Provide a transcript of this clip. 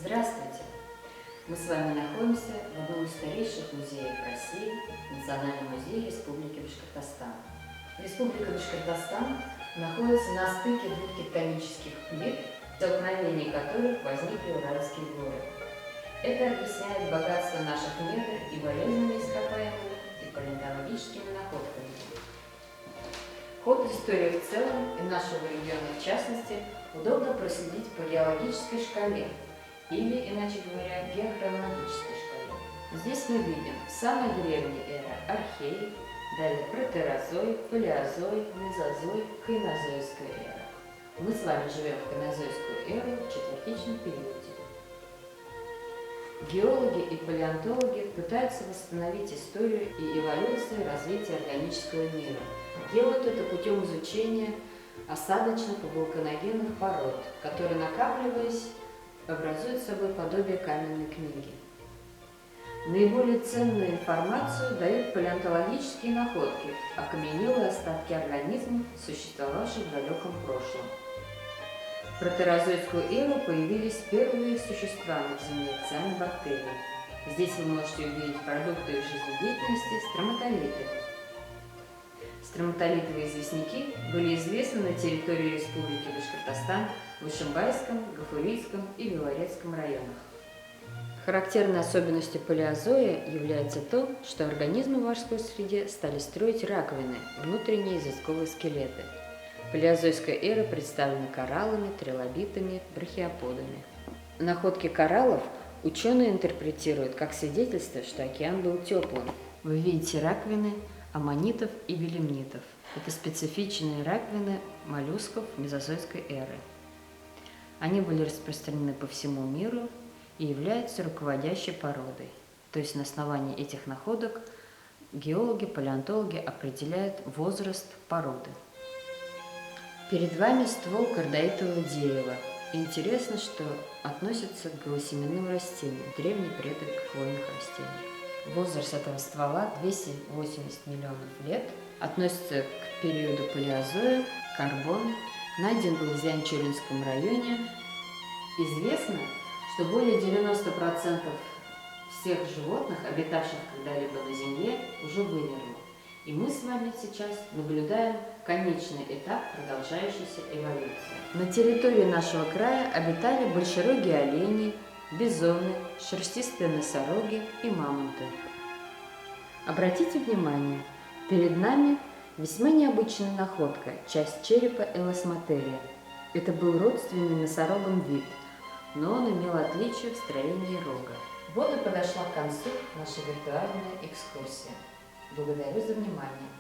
Здравствуйте! Мы с вами находимся в одном из старейших музеев России, Национальном музее Республики Башкортостан. Республика Башкортостан находится на стыке двух тектонических плит, в столкновении которых возникли Уральские горы. Это объясняет богатство наших недр и полезными ископаемыми и палеонтологическими находками. Ход истории в целом и нашего региона в частности удобно проследить по геологической шкале, или, иначе говоря, геохронологической шкале. Здесь мы видим самая древняя эра – архей, далее протерозой, палеозой, мезозой, кайнозойская эра. Мы с вами живем в кайнозойскую эру в четвертичном периоде. Геологи и палеонтологи пытаются восстановить историю и эволюцию развития органического мира. Делают это путем изучения осадочных и вулканогенных пород, которые, накапливаясь, образуют собой подобие каменной книги. Наиболее ценную информацию дают палеонтологические находки, окаменелые остатки организмов, существовавших в далеком прошлом. В протерозойскую эру появились первые существа на Земле, цианобактерии. Здесь вы можете увидеть продукты их жизнедеятельности – строматолиты. Строматолитовые известняки были известны на территории Республики Башкортостан в Ишимбайском, Гафурийском и Белорецком районах. Характерной особенностью палеозоя является то, что организмы в морской среде стали строить раковины, внутренние известковые скелеты. Палеозойская эра представлена кораллами, трилобитами, брахиоподами. Находки кораллов ученые интерпретируют как свидетельство, что океан был теплым. Вы видите раковины аммонитов и белемнитов. Это специфичные раковины моллюсков мезозойской эры. Они были распространены по всему миру и являются руководящей породой. То есть на основании этих находок геологи, палеонтологи определяют возраст породы. Перед вами ствол кардаитового дерева. И интересно, что относится к голосеменным растениям, древний предок хвойных растений. Возраст этого ствола 280 миллионов лет, относится к периоду палеозоя, карбон, найден был в Зианчуринском районе. Известно, что более 90% всех животных, обитавших когда-либо на Земле, уже вымерли. И мы с вами сейчас наблюдаем конечный этап продолжающейся эволюции. На территории нашего края обитали большерогие олени, бизоны, шерстистые носороги и мамонты. Обратите внимание, перед нами весьма необычная находка – часть черепа элосматерия. Это был родственный носорогам вид, но он имел отличие в строении рога. Вот и подошла к концу наша виртуальная экскурсия. Благодарю за внимание.